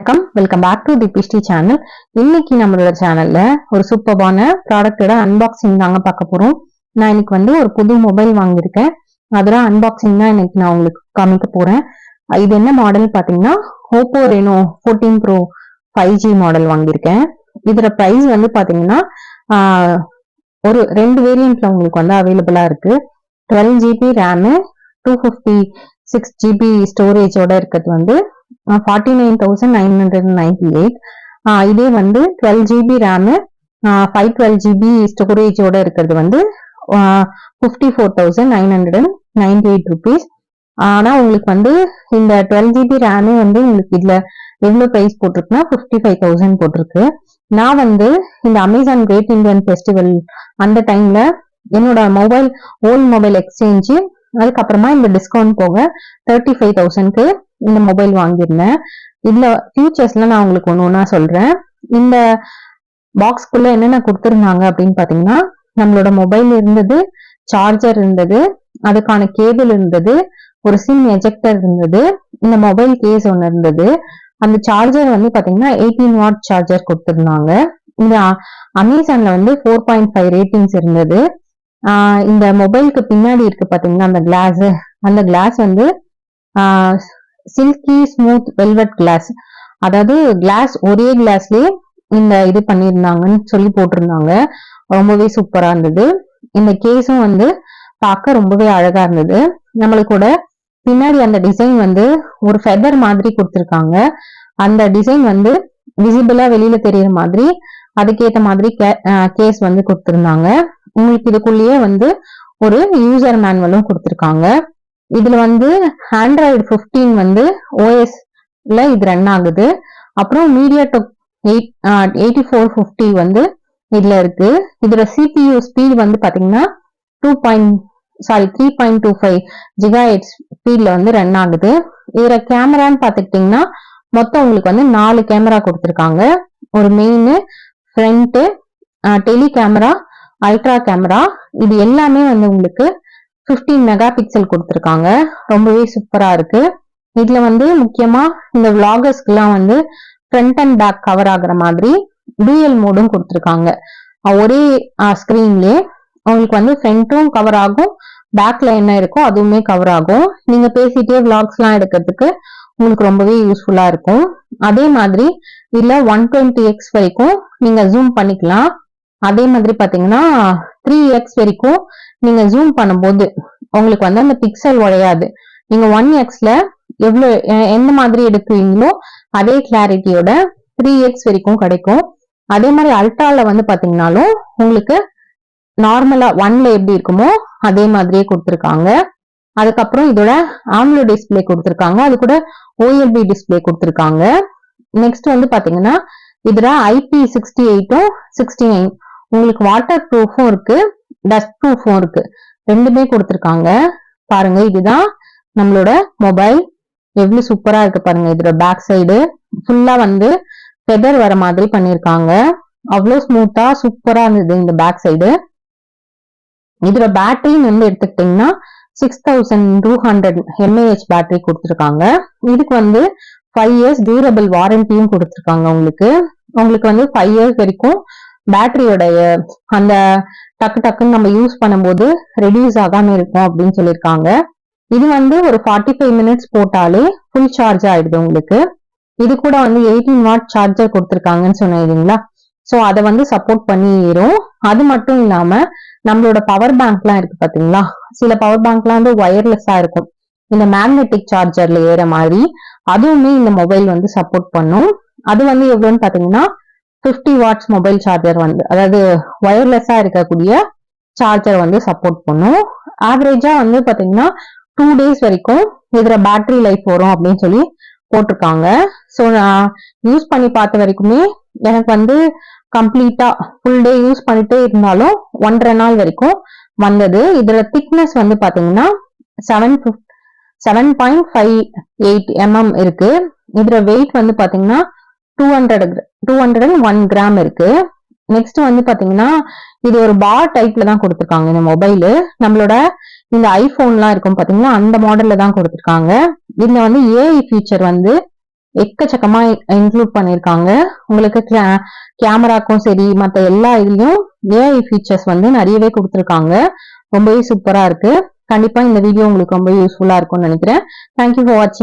Welcome back to the பிஸ்டி channel. இன்னைக்கு நம்மளோட சேனல்ல ஒரு சூப்பரான ப்ராடக்டோட அன்பாக்சிங் தாங்க பார்க்க போறோம். நான் இன்னைக்கு ஒரு புது மொபைல் வாங்கியிருக்கேன். அதோட அன்பாக்சிங் தான் இன்னைக்கு நான் உங்களுக்கு காமிக்க போறேன். இது என்ன மாடல் பாத்தீங்கன்னா Oppo Reno 14 Pro 5G model வாங்கியிருக்கேன். இதோட பிரைஸ் பாத்தீங்கன்னா ஒரு ரெண்டு வேரியன்ட்ல உங்களுக்கு அவைலபிளா இருக்கு. 12GB RAM 256GB ஸ்டோரேஜோட இருக்கிறது 49,998. இதே 12GB RAM 512GB ஸ்டோரேஜோட இருக்கிறது 54,998 rupees. ஆனா உங்களுக்கு இந்த 12GB RAM உங்களுக்கு இதுல எவ்வளவு பிரைஸ் போட்டிருக்குன்னா 55,000 போட்டிருக்கு. நான் இந்த அமேசான் கிரேட் இந்தியன் ஃபெஸ்டிவல் அந்த டைம்ல என்னோட ஓல்ட் மொபைல் எக்ஸ்சேஞ்ச் அதுக்கப்புறமா இந்த டிஸ்கவுண்ட் போக 35,000க்கு இந்த மொபைல் வாங்கியிருந்தேன். இதுல ஃபியூச்சர்ஸ்ல நான் உங்களுக்கு ஒண்ணு சொல்றேன். இந்த பாக்ஸ்க்குள்ள என்னென்ன கொடுத்திருந்தாங்க அப்படின்னு பாத்தீங்கன்னா நம்மளோட மொபைல் இருந்தது, சார்ஜர் இருந்தது, அதுக்கான கேபிள் இருந்தது, ஒரு சிம் எஜெக்டர் இருந்தது, இந்த மொபைல் கேஸ் ஒன்னு இருந்தது. அந்த சார்ஜர் பாத்தீங்கன்னா 18 வாட் சார்ஜர் கொடுத்திருந்தாங்க. இந்த அமேசான்ல 4.5 ரேட்டிங்ஸ் இருந்தது. இந்த மொபைலுக்கு பின்னாடி இருக்கு பாத்தீங்கன்னா அந்த glass silky smooth velvet glass, அதாவது கிளாஸ் ஒரே கிளாஸ்லயே இந்த இது பண்ணிருந்தாங்கன்னு சொல்லி போட்டிருந்தாங்க. ரொம்பவே சூப்பரா இருந்தது. இந்த கேஸும் பார்க்க ரொம்பவே அழகா இருந்தது. நம்மளுக்கூட பின்னாடி அந்த டிசைன் ஒரு ஃபெதர் மாதிரி கொடுத்திருக்காங்க. அந்த டிசைன் விசிபிளா வெளியில தெரியற மாதிரி அதுக்கேத்த மாதிரி கேஸ் கொடுத்திருந்தாங்க. உங்களுக்கு இதுக்குள்ளேயே ஒரு யூசர் மேனுவலும் கொடுத்திருக்காங்க. இதுல Android 15 OS-ல இது ரன் ஆகுது. அப்புறம் MediaTek 8450 இதுல இருக்கு. இதோட CPU ஸ்பீட் பாத்தீங்கன்னா 3.25 GHz ஸ்பீட்ல ரன் ஆகுது. இதுல கேமரான்னு பாத்துக்கிட்டீங்கன்னா மொத்தம் உங்களுக்கு 4 கேமரா கொடுத்திருக்காங்க. ஒரு மெயின், ஃப்ரண்ட், டெலி கேமரா, அல்ட்ரா கேமரா. இது எல்லாமே உங்களுக்கு 15 மெகா பிக்சல் கொடுத்திருக்காங்க. ரொம்பவே சூப்பரா இருக்கு. இதுல முக்கியமா இந்த விளாகர்ஸ்க்கு எல்லாம் ஃப்ரண்ட் அண்ட் பேக் கவர் ஆகுற மாதிரி டூயல் மோடும் கொடுத்திருக்காங்க. ஒரே ஸ்கிரீன்லயே உங்களுக்கு ஃப்ரண்ட்டும் கவர் ஆகும், பேக்ல என்ன இருக்கோ அதுவுமே கவர் ஆகும். நீங்க பேசிட்டே விளாக்ஸ் எல்லாம் எடுக்கிறதுக்கு உங்களுக்கு ரொம்பவே யூஸ்ஃபுல்லா இருக்கும். அதே மாதிரி இதுல 120x வரைக்கும் நீங்க ஜூம் பண்ணிக்கலாம். அதே மாதிரி பாத்தீங்கன்னா 3x வரைக்கும் நீங்க ஜூம் பண்ணும்போது உங்களுக்கு அந்த பிக்சல் உடையாது. நீங்க 1xல எந்த மாதிரி எடுக்கிறீங்களோ அதே கிளாரிட்டியோட 3x வரைக்கும் கிடைக்கும். அதே மாதிரி அல்ட்ரால பாத்தீங்கன்னாலும் உங்களுக்கு நார்மலா 1ல எப்படி இருக்குமோ அதே மாதிரியே கொடுத்திருக்காங்க. அதுக்கப்புறம் இதோட ஆம்லோ டிஸ்பிளே கொடுத்திருக்காங்க. அது கூட OLED டிஸ்பிளே கொடுத்திருக்காங்க. நெக்ஸ்ட் பாத்தீங்கன்னா இதுல IP68 69 உங்களுக்கு வாட்டர் ப்ரூஃபும் இருக்கு, டஸ்ட் ப்ரூஃபும் இருக்கு, ரெண்டுமே கொடுத்திருக்காங்க. பாருங்க, இதுதான் நம்மளோட மொபைல். எவ்வளவு சூப்பரா இருக்கு பாருங்க. இதோட பேக் சைடு ஃபுல்லா ஃபெதர் வர மாதிரி பண்ணிருக்காங்க. அவ்வளவு ஸ்மூத்தா சூப்பரா இருந்தது இந்த பேக் சைடு. இதோட பேட்டரின்னு எடுத்துக்கிட்டீங்கன்னா 6200 mAh பேட்டரி கொடுத்திருக்காங்க. இதுக்கு 5 years டியூரபிள் வாரண்டியும் கொடுத்திருக்காங்க. உங்களுக்கு 5 years வரைக்கும் பேட்டரியோடைய அந்த டக்குன்னு நம்ம யூஸ் பண்ணும்போது ரெடியூஸ் ஆகாம இருக்கும் அப்படின்னு சொல்லியிருக்காங்க. இது ஒரு 45 minutes போட்டாலே ஃபுல் சார்ஜ் ஆயிடுது உங்களுக்கு. இது கூட 18 வாட் சார்ஜர் கொடுத்திருக்காங்கன்னு சொன்னீங்களா, சோ அதை சப்போர்ட் பண்ணிரும். அது மட்டும் இல்லாம நம்மளோட பவர் பேங்க் எல்லாம் இருக்கு பாத்தீங்களா, சில பவர் பேங்க் எல்லாம் வயர்லெஸ்ஸா இருக்கும், இந்த மேக்னெட்டிக் சார்ஜர்ல ஏற மாதிரி அதுவுமே இந்த மொபைல் சப்போர்ட் பண்ணும். அது எவ்வளவுன்னு பாத்தீங்கன்னா 50 வாட்ஸ் மொபைல் சார்ஜர் அதாவது வயர்லெஸ்ஸா இருக்கக்கூடிய சார்ஜர் சப்போர்ட் பண்ணும். ஆவரேஜா பாத்தீங்கன்னா 2 days வரைக்கும் இதுல பேட்டரி லைஃப் வரும் அப்படின்னு சொல்லி போட்டிருக்காங்க. சோ நான் யூஸ் பண்ணி பார்த்த வரைக்குமே எனக்கு கம்ப்ளீட்டா ஃபுல் டே யூஸ் பண்ணிட்டே இருந்தாலும் 1.5 நாள் வரைக்கும் வந்தது. இதுல திக்னஸ் பாத்தீங்கன்னா 7.58 mm இருக்கு. இதுல வெயிட் பாத்தீங்கன்னா 201 கிராம் இருக்கு. நெக்ஸ்ட் பாத்தீங்கன்னா இது ஒரு பார் டைப்ல தான் கொடுத்திருக்காங்க. இந்த மொபைல் நம்மளோட இந்த ஐபோன் எல்லாம் இருக்கும் பாத்தீங்கன்னா அந்த மாடல்ல தான் கொடுத்திருக்காங்க. இதுல AI ஃபீச்சர் எக்கச்சக்கமா இன்க்ளூட் பண்ணிருக்காங்க. உங்களுக்கு கேமராக்கும் சரி மத்த எல்லா இதுலயும் ஏஐ ஃபீச்சர்ஸ் வந்து நிறையவே கொடுத்துருக்காங்க. ரொம்பவே சூப்பரா இருக்கு. கண்டிப்பா இந்த வீடியோ உங்களுக்கு ரொம்ப யூஸ்ஃபுல்லா இருக்கும்னு நினைக்கிறேன். தேங்க்யூ ஃபார் வாட்சிங்.